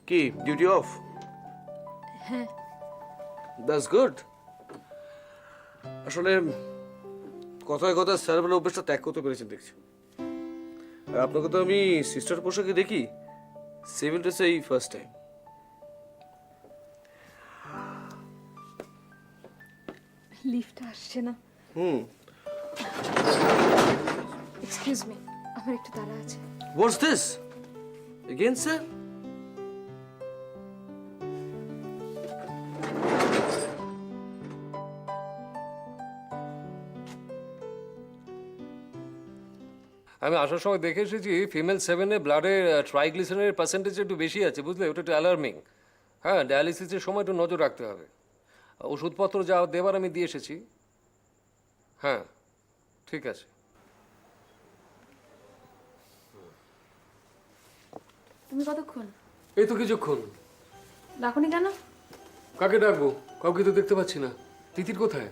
কি duty of? হ্যাঁ। That's good. আসলে কথায় কথায় স্যার বলে অভ্যেসটা ত্যাগ করতে পেরেছেন দেখছি। আর আপনাকে তো আমি সিস্টার পোশাকে দেখি, সিভিল ড্রেসে এই ফার্স্ট টাইম। লিফট আসছে না। এক্সকিউজ মি, আমার একটু তাড়া আছে। What's this again sir? আমি আসার সময় দেখে এসেছি ফিমেল 7-এ ব্লাডে ট্রাইগ্লিসারিনের পার্সেন্টেজ একটু বেশি আছে, বুঝলে? ওটা একটু অ্যালার্মিং। হ্যাঁ, ডায়ালিসিসের সময় একটু নজর রাখতে হবে। ওষুধপত্র যা দেবার আমি দিয়ে এসেছি। হ্যাঁ, ঠিক আছে। তুমি কতক্ষণ? এই তো কিছুক্ষণ। ডাকুনি কেন? কাকে ডাকবো? কাউকে তো দেখতে পাচ্ছি না। তিতির কোথায়?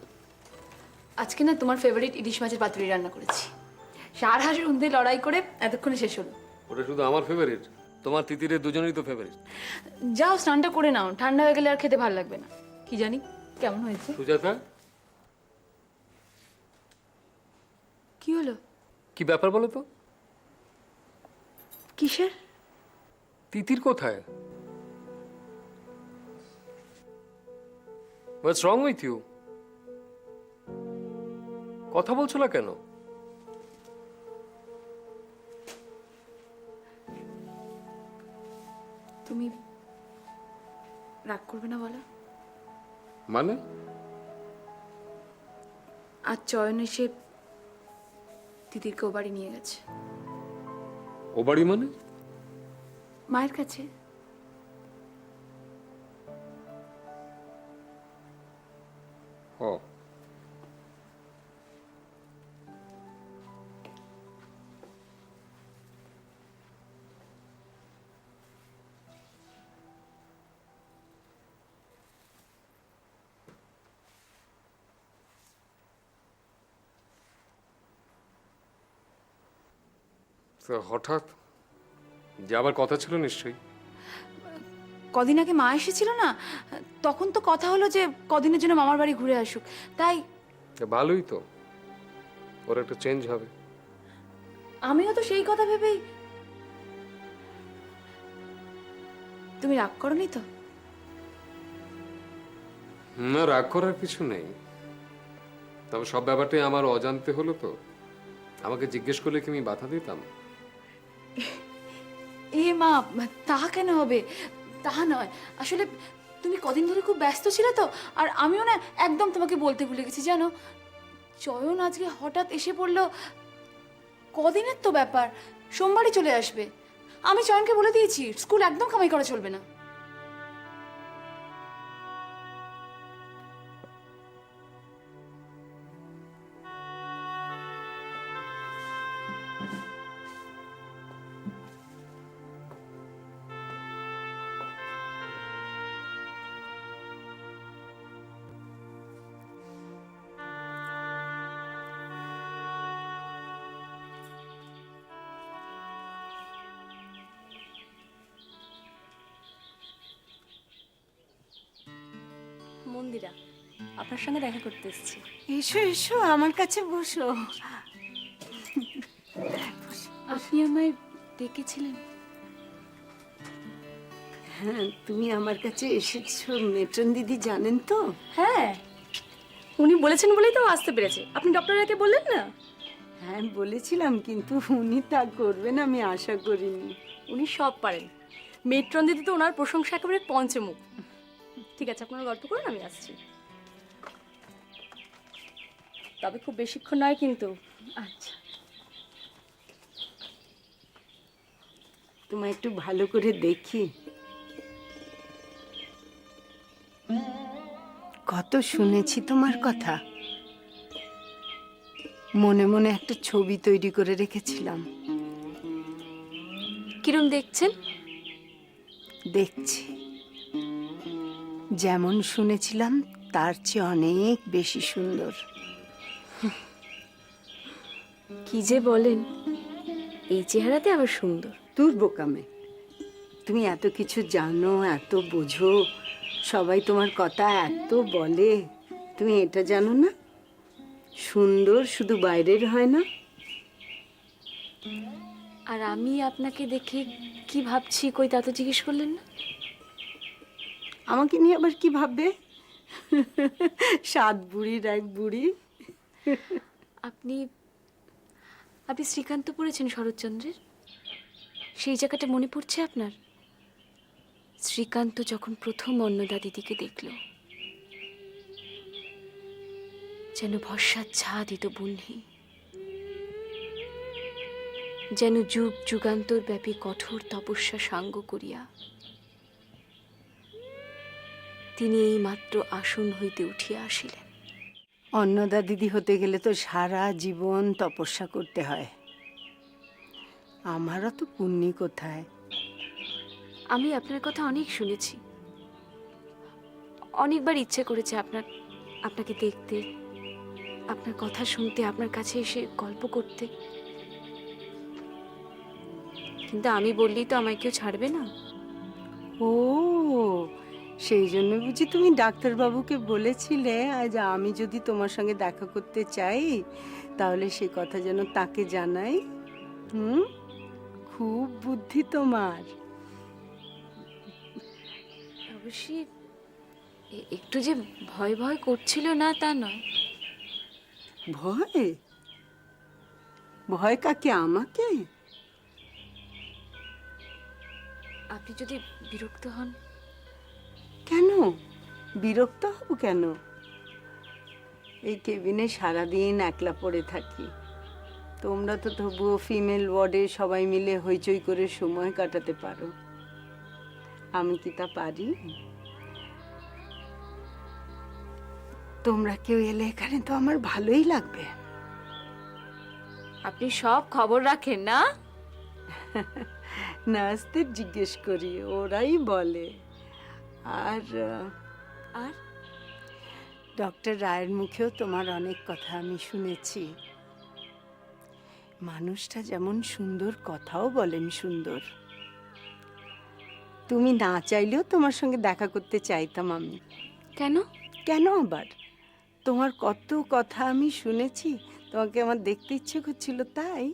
আজকে না তোমার ফেভারিট ইলিশ মাছের পাতুরি রান্না করেছি। সার হাঁসের উন্দে লড়াই করে এতক্ষণে শেষ হলো। ওটা শুধু আমার ফেভারিট, তোমার তিতিরের দুজনেরই তো ফেভারিট। যাও স্নানটা করে নাও, ঠান্ডা হয়ে গেলে আর খেতে ভালো লাগবে না। কি জানি কেমন হয়েছে। সুজাতা, কি হলো? কি ব্যাপার বলো তো? কিসের? তিতির কোথায়? হোয়াটস রং উইথ ইউ? কথা বলছো না কেন? তুমি রাগ করবে না বলো? মানে? আজ চয়ন এসে দিদিরকে ও বাড়ি নিয়ে গেছে। ও বাড়ি মানে? মায়ের কাছে। ও, তো হঠাৎ যাবার কথা ছিল নিশ্চয়ই। কদিন আগে মা এসেছিল না, তখন তো কথা হলো যে কদিনের জন্য মামার বাড়ি ঘুরে আসুক। তাই ভালোই তো, ওর একটা চেঞ্জ হবে। আমিও তো সেই কথা ভেবেই। তুমি রাগ করনি তো? না, রাগ করার কিছু নেই, তবে সব ব্যাপারটাই আমার অজান্তে হলো তো। আমাকে জিজ্ঞেস করলে কি আমি বাধা দিতাম? এ মা, তা কেন হবে? তা নয়, আসলে তুমি কদিন ধরে খুব ব্যস্ত ছিলে তো, আর আমিও না একদম তোমাকে বলতে ভুলে গেছি জানো। চয়ন আজকে হঠাৎ এসে পড়লো। কদিনের তো ব্যাপার, সোমবারই চলে আসবে। আমি চয়নকে বলে দিয়েছি স্কুল একদম কামাই করা চলবে না। মন্দিরা, আপনার সঙ্গে দেখা করতে এসেছি। এসো এসো, আমার কাছে বসো। আপনি আমায় ডেকেছিলেন? হ্যাঁ, তুমি আমার কাছে এসেছো মেট্রন দিদি জানেন তো? হ্যাঁ, উনি বলেছেন বলেই তো আসতে পেরেছে। আপনি ডক্টরকে বললেন না? হ্যাঁ বলেছিলাম, কিন্তু উনি তা করবেন আমি আশা করিনি। উনি সব পারেন। মেট্রন দিদি তো ওনার প্রশংসা একেবারে পঞ্চমুখ। ঠিক আছে, আপনারা গল্প করুন, আমি আসছি। তবে খুব বেশিক্ষণ নয় কিন্তু। আচ্ছা, তোমায় একটু ভালো করে দেখি। কত শুনেছি তোমার কথা, মনে মনে একটা ছবি তৈরি করে রেখেছিলাম। কিরম দেখছেন? দেখছি, যেমন শুনেছিলাম তার চেয়ে অনেক বেশি সুন্দর। কি যে বলেন, এই চেহারাতে আবার সুন্দর? তোর বোকামে, তুমি এত কিছু জানো, এত বোঝো, সবাই তোমার কথা এত বলে, তুমি এটা জানো না সুন্দর শুধু বাইরের হয় না। আর আমি আপনাকে দেখে কি ভাবছি কই তা তো জিজ্ঞেস করলেন না। আমাকে নিয়ে আবার কি ভাববে? 7 বুড়ির এক বুড়ি। আপনি আপনি শ্রীকান্ত পড়েছেন শরৎচন্দ্রের? সেই জায়গাটা মনে পড়ছে আপনার? শ্রীকান্ত যখন প্রথম অন্নদা দিদিকে দেখল, যেন ভরসার ছা দিত বহ্নি, যেন যুগ যুগান্তর ব্যাপী কঠোর তপস্যা সাঙ্গ করিয়া তিনি এই মাত্র আসন হইতে উঠিয়া আসিলেন। অন্নদা দিদি হতে গেলে তো সারা জীবন তপস্যা করতে হয়। আমারও তো পুণ্যি কোথায়। আমি আপনার কথা অনেক শুনেছি, অনেকবার ইচ্ছে করেছে আপনাকে দেখতে, আপনার কথা শুনতে, আপনার কাছে এসে গল্প করতে, কিন্তু আমি বললেই তো আমায় কেউ ছাড়বে না। ও, সেই জন্য বুঝি তুমি ডাক্তারবাবুকে বলেছিলে আজ আমি যদি তোমার সঙ্গে দেখা করতে চাই তাহলে সেই কথা যেন তাকে জানাই। খুব বুদ্ধি তোমার। অবশ্যই একটু যে ভয় ভয় করছিল না তা নয়। ভয়? ভয় কাকে? আমাকে? আপনি যদি বিরক্ত হন। কেন বিরক্ত হব কেন? এই কেবিনে সারাদিন একলা পড়ে থাকি, তোমরা তো তবুও ফিমেল ওয়ার্ডে সবাই মিলে হইচই করে সময় কাটাতে পারো, আমি কি তা পারি? তোমরা কেউ এলে এখানে তো আমার ভালোই লাগবে। আপনি সব খবর রাখেন না? নার্সদের জিজ্ঞেস করি, ওরাই বলে। আর আর ডক্টর রায়ের মুখেও তোমার অনেক কথা আমি শুনেছি। মানুষটা যেমন সুন্দর, কথাও বলেন সুন্দর। তুমি না চাইলেও তোমার সঙ্গে দেখা করতে চাইতাম আমি। কেন? কেন আবার? তোমার কত কথা আমি শুনেছি, তোমাকে আমার দেখতে ইচ্ছে করছিল তাই।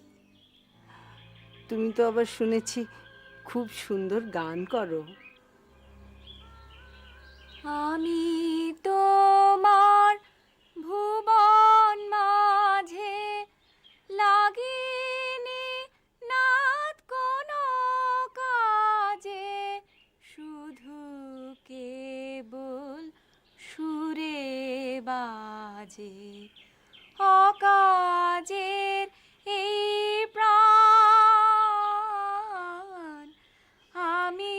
তুমি তো আবার শুনেছি খুব সুন্দর গান করো। আমি তোমার ভুবন মাঝে লাগিনি নাত কোনো কাজে, শুধু কেবল সুরে বাজে অকাজের এই প্রাণ। আমি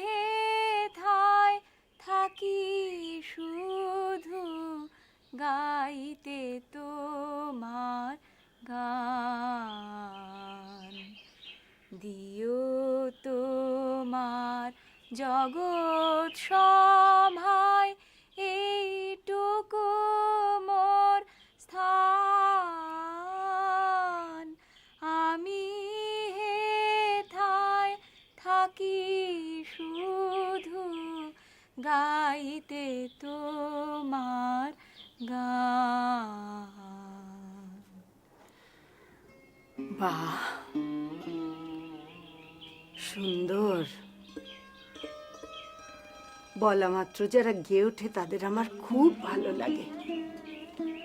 হেথায় থাকি শুধু গাইতে তোমার গান। দিও তোমার জগৎ সভায় এইটুকু মোর স্থান। আমি হেথায় থাকি শুধু গাইতে তোমার গান। বাহ, সুন্দর। বলা মাত্র যারা গেয়ে ওঠে তাদের আমার খুব ভালো লাগে।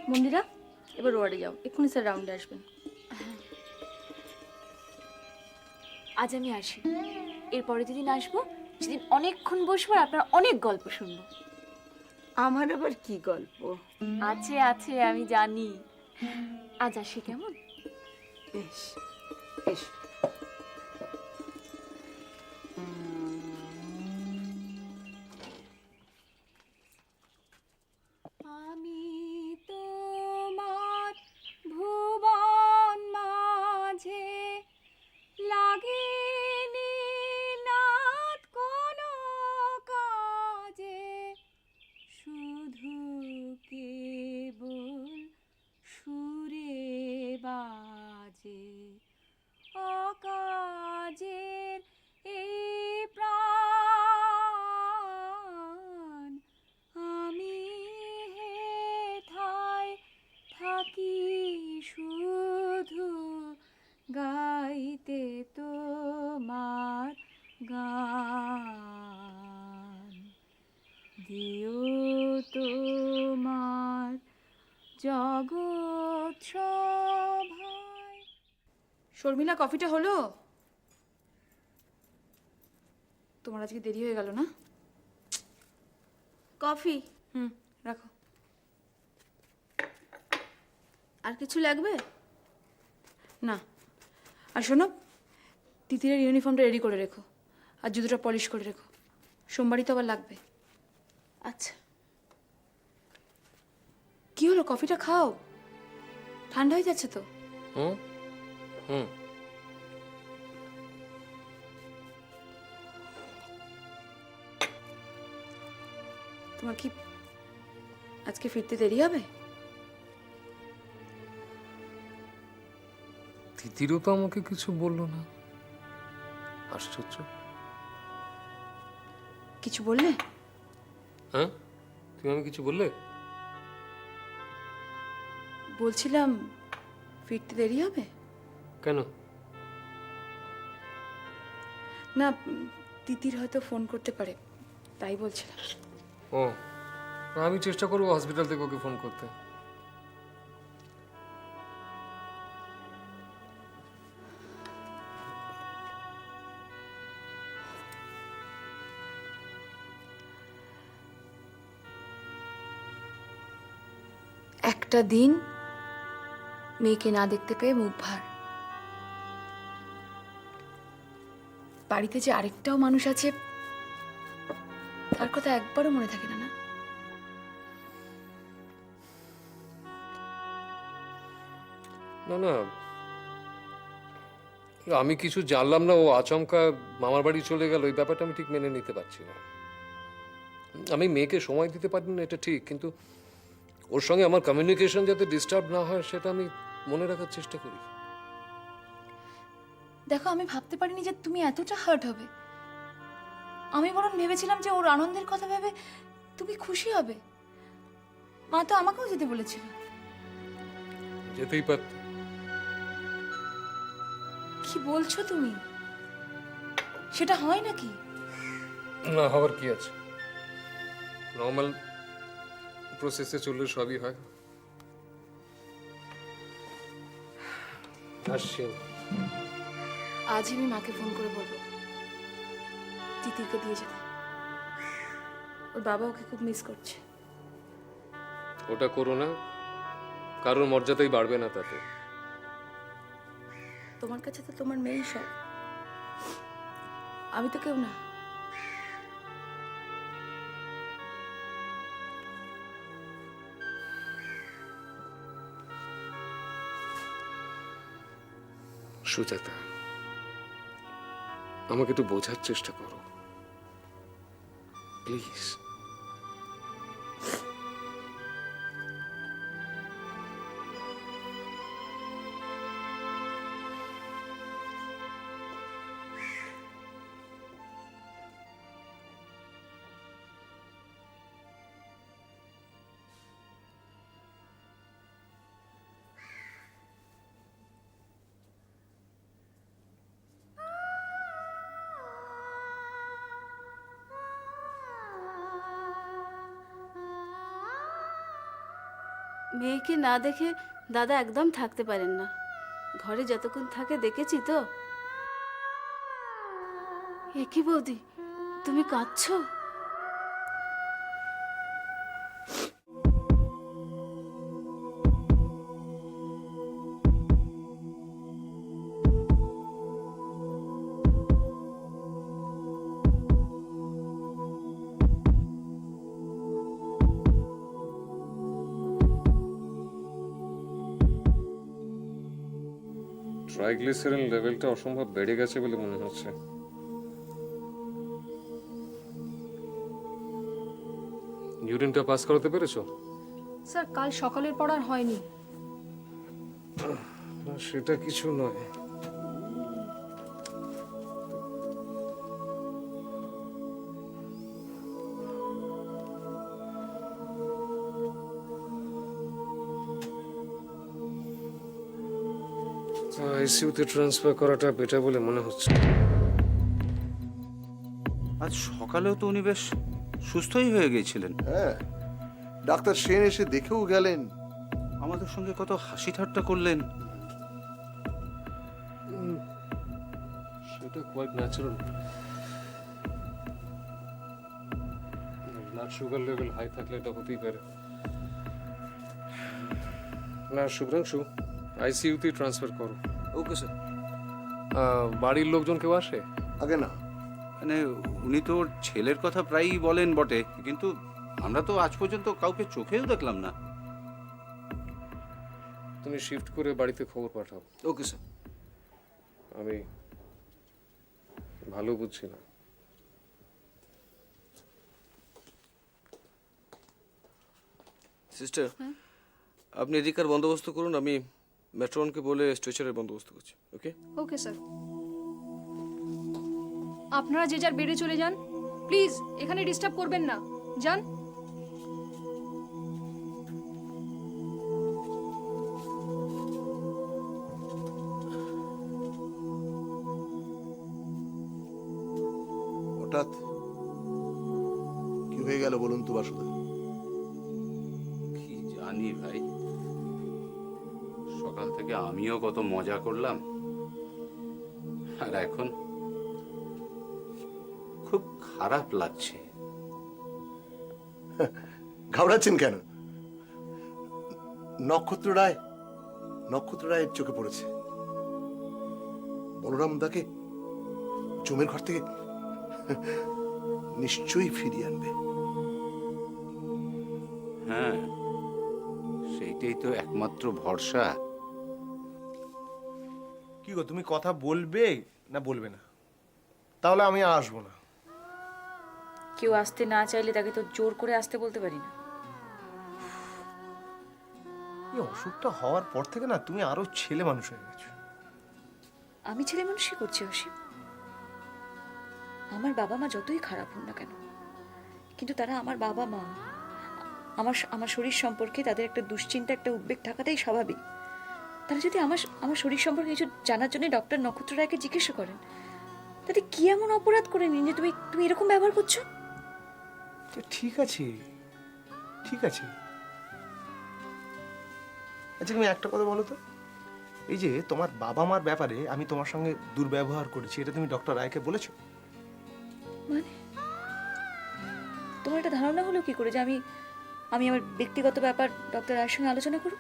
মন্দিরা, এবার ওয়ার্ডে যাও, এক্ষুনি স্যার রাউন্ডে আসবেন। আজ আমি আসি, এরপরে যেদিন আসবো সেদিন অনেকক্ষণ বসবো আর আপনার অনেক গল্প শুনবো। আমার আবার কি গল্প? আছে আছে, আমি জানি। আজ আসি, কেমন? বেশ বেশ। আমি তোমার ভুবন মাঝে লাগিনি নাত কোনো কাজে, শুধু কেবল সুরে বাজে জগৎ সভায়। শর্মিলা, কফিটা হলো? তোমার আজকে দেরি হয়ে গেল না? কফি রাখো। আর কিছু লাগবে? না। আর শোনো, তিতিরের ইউনিফর্মটা রেডি করে রেখো, আর জুতোটা পলিশ করে রেখো, সোমবারই তো আবার লাগবে। আচ্ছা। কি হলো, কফিটা খাও, ঠান্ডা হয়ে যাচ্ছে তো। হুম হুম তোমার কি আজকে ফিরতে দেরি হবে? তিতিরও তো আমাকে কিছু বললো না, আশ্চর্য। কিছু বললে? হ্যাঁ, তুমি আমি কিছু বললে? বলছিলাম ফিরতে দেরি হবে। কেন? না, তিতির হয়তো ফোন করতে পারে, তাই বলছিলাম। ও, আমি চেষ্টা করবো হসপিটাল থেকে ওকে ফোন করতে। একটা দিন মেয়েকে না দেখতে পেয়ে মুখ ভার। বাড়িতে যে আরেকটাও মানুষ আছে তার কথা একবারও মনে থাকে না। না, না না, আমি কিছু জানলাম না, ও আচমকা মামার বাড়ি চলে গেল, এই ব্যাপারটা আমি ঠিক মেনে নিতে পারছি না। আমি মেয়েকে সময় দিতে পারি না এটা ঠিক, কিন্তু ওর সঙ্গে আমার কমিউনিকেশন যাতে ডিস্টার্ব না হয় সেটা আমি মনে রাখার চেষ্টা করি। দেখো, আমি ভাবতে পারিনি যে তুমি এতটা হার্ট হবে। আমি বরং ভেবেছিলাম যে ওর আনন্দের কথা ভেবে তুমি খুশি হবে। মা তো আমাকেও যেতে বলেছিল। যেতেই পারত। কি বলছো তুমি? সেটা হয় নাকি? না, হওয়ার কি আছে, নর্মাল প্রসেসে চললে সবই হয়। আসছি। আজই আমি মাকে ফোন করে বলবো তিতিরকে দিয়ে যেতে। ওর বাবা ওকে খুব মিস করছে। ওটা করো না, কারোর মর্যাদাই বাড়বে না তাতে। তোমার কাছে তো তোমার মেয়েই সব, আমি তো কেউ না। সুজাতা, আমাকে একটু বোঝার চেষ্টা করো প্লিজ। মেয়েকে না দেখে দাদা একদম থাকতে পারেন না। ঘরে যতক্ষণ থাকে দেখেছি তো। এ কি বৌদি, তুমি কাঁদছো? ট্রাইগ্লিসারিন লেভেলটা অসম্ভব বেড়ে গেছে বলে মনে হচ্ছে। ইউরিনটা পাস করাতে পেরেছো? স্যার, কাল সকালের পর আর হয়নি। না, সেটা কিছু নয়। আইসিইউতে ট্রান্সফার করাটা বেটার বলে মনে হচ্ছে। আজ সকালেও তো উনি বেশ সুস্থই হয়ে গিয়েছিলেন। হ্যাঁ, ডাক্তার সেন এসে দেখেও গেলেন। আমাদের সঙ্গে কত হাসি ঠাট্টা করলেন। সেটা quite natural. Blood sugar level high থাকলে এটা হতেই পারে। না শুভ্রাংশু, আইসিইউতে ট্রান্সফার করো। Okay sir. বাড়ির লোকজন কেউ আসে? আগে না। মানে উনি তো ওর ছেলের কথা প্রায়ই বলেন বটে, কিন্তু আমরা তো আজ পর্যন্ত কাউকে চোখেও দেখলাম না। তুমি শিফট করে বাড়িতে খবর পাঠাও। Okay sir. আমি ভালো বুঝছি না। সিস্টার, আপনি এদিকার বন্দোবস্ত করুন, আমি মেট্রনকে বলে স্ট্রেচারের বন্দোবস্ত করছি। ওকে? Okay sir. আপনারা যে যার বেড়ে চলে যান, প্লিজ এখানে ডিস্টার্ব করবেন না, যান। হঠাৎ কি হয়ে গেল বলুন তো বাসুদা? কি জানি ভাই, সকাল থেকে আমিও কত মজা করলাম, আর এখন খুব খারাপ লাগছে। ঘাবড়াচ্ছেন কেন? নক্ষত্র রায়ের চোখে পড়েছে। বলরাম দাকে জমের ঘর থেকে নিশ্চয়ই ফিরিয়ে আনবে। হ্যাঁ, সেইটাই তো একমাত্র ভরসা। কি গো, তুমি কথা বলবে না বলবে না? তাহলে আমি আর আসবো না। কেউ আসতে না চাইলে তাকে তো জোর করে আসতে বলতে পারি না। এই অসুখটা হওয়ার পর থেকে না তুমি আরো ছেলে মানুষ হয়ে গেছো। আমি ছেলে মানুষই করছি অসীম। আমার বাবা মা যতই খারাপ হন না কেন, কিন্তু তারা আমার বাবা মা। আমার শরীর সম্পর্কে তাদের একটা দুশ্চিন্তা, একটা উদ্বেগ থাকাটাই স্বাভাবিক। তারা যদি আমার শরীর সম্পর্কে কিছু জানার জন্য ডক্টর নক্ষত্র রায়কে জিজ্ঞাসা করেন, তাতে কি এমন অপরাধ করে নিন যে তুমি এরকম ব্যবহার করছো? তো ঠিক আছে, ঠিক আছে। আচ্ছা তুমি একটা কথা বলো তো, এই যে তোমার বাবা মার ব্যাপারে আমি তোমার সঙ্গে দুর্ব্যবহার করেছি, এটা তুমি ডক্টর রায়কে বলেছো? মানে তোমার একটা ধারণা হলো কি করে যে আমি আমার ব্যক্তিগত ব্যাপার ডক্টর রায়ের সঙ্গে আলোচনা করব?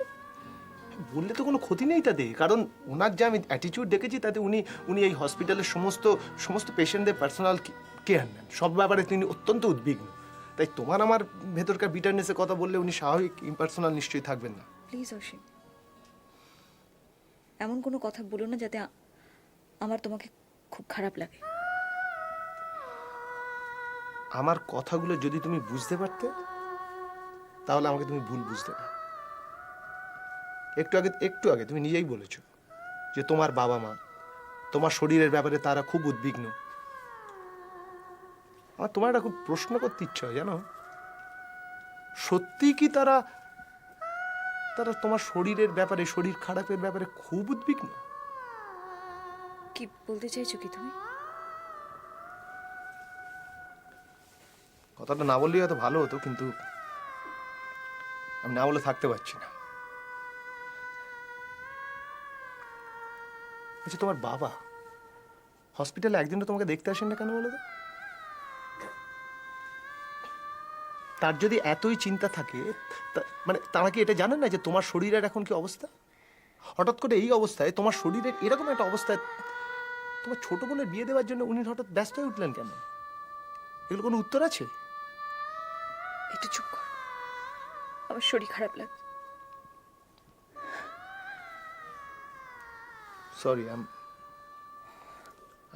বললে তো কোনো ক্ষতি নেই তাতে, কারণ ওনার যে আমি অ্যাটিটিউড দেখেছি তাতে উনি এই হসপিটালের সমস্ত পেশেন্টদের পার্সোনাল কেয়ার নেন, সব ব্যাপারে তিনি অত্যন্ত উদ্বিগ্ন। তাই তোমার আমার ভেতরকার বিটারনেসের কথা বললে উনি স্বাভাবিক ইম্পার্সোনাল নিশ্চয়ই থাকবেন না। প্লিজ অসীম, এমন কোনো কথা বলো না যাতে আমার তোমাকে খুব খারাপ লাগে। আমার কথাগুলো যদি তুমি বুঝতে পারতে তাহলে আমাকে তুমি ভুল বুঝতে না। একটু আগে তুমি নিজেই বলেছো যে তোমার বাবা মা তোমার শরীরের ব্যাপারে তারা খুব উদ্বিগ্ন। আমার তোমার একটা খুব প্রশ্ন করতে ইচ্ছা হয়, জানো, সত্যি কি তারা তোমার শরীরের ব্যাপারে, শরীর খারাপের ব্যাপারে খুব উদ্বিগ্ন? কি বলতে চাইছো কি তুমি? কথাটা না বললেই হয়তো ভালো হতো, কিন্তু আমি না বলে থাকতে পারছি না। আচ্ছা তোমার বাবা হসপিটালে একদিনও তোমাকে দেখতে আসেন না কেন বলো তো? তার যদি এতই চিন্তা থাকে, মানে তারা কি এটা জানেন না যে তোমার শরীরের এখন কি অবস্থা? হঠাৎ করে এই অবস্থায়, তোমার শরীরের এরকম একটা অবস্থায় তোমার ছোট বোনের বিয়ে দেওয়ার জন্য উনি হঠাৎ ব্যস্ত হয়ে উঠলেন কেন? এগুলো কোনো উত্তর আছে? একটু চুপ কর, আমার শরীর খারাপ লাগছে। Sorry, I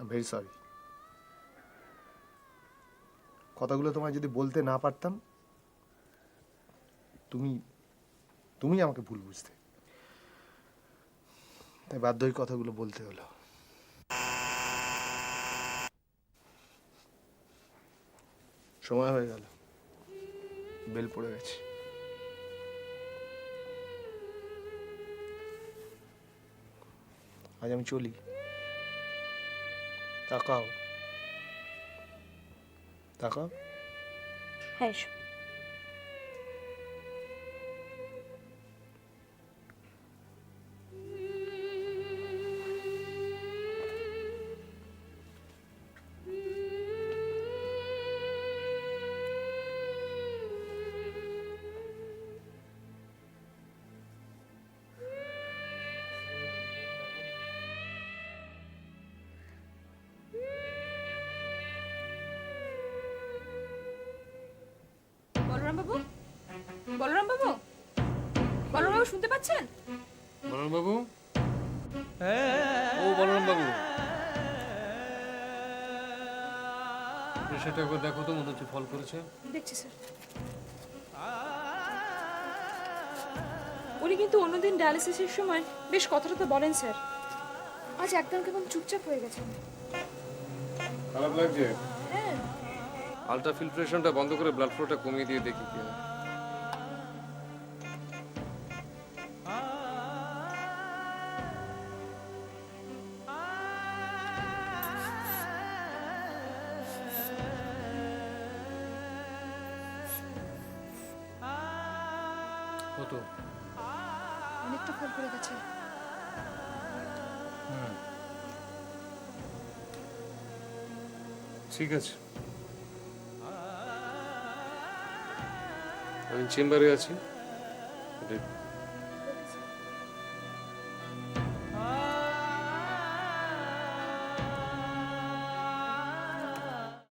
am very sorry. কথাগুলো তোমায় যদি বলতে না পারতাম, তুমি আমাকে ভুল বুঝতে, তাই বাধ্য হয়ে কথাগুলো বলতে হলো। সময় হয়ে গেল, বেল পড়ে গেছে। আজ আমি চলি। তাকাও, তাকাও। হ্যাঁ এসো। শুনতে পাচ্ছেন? বলরাম বাবু, ও বলরাম বাবু, সেটা একবার দেখো তো, মনে হচ্ছে ফল করেছে। দেখছি স্যার। উনি কিন্তু অন্যদিন ডায়ালিসিসের সময় বেশ কথাটা তো বলেন স্যার। আজ একদম কেমন চুপচাপ হয়ে গেছেন। খারাপ লাগছে? আলট্রা ফিল্ট্রেশনটা বন্ধ করে ব্লাড ফ্লোটা কমিয়ে দিয়ে দেখি কি হয়। কত? অনেকটা ফল করে গেছে। ঠিক আছে, আমি চেম্বারে আছি,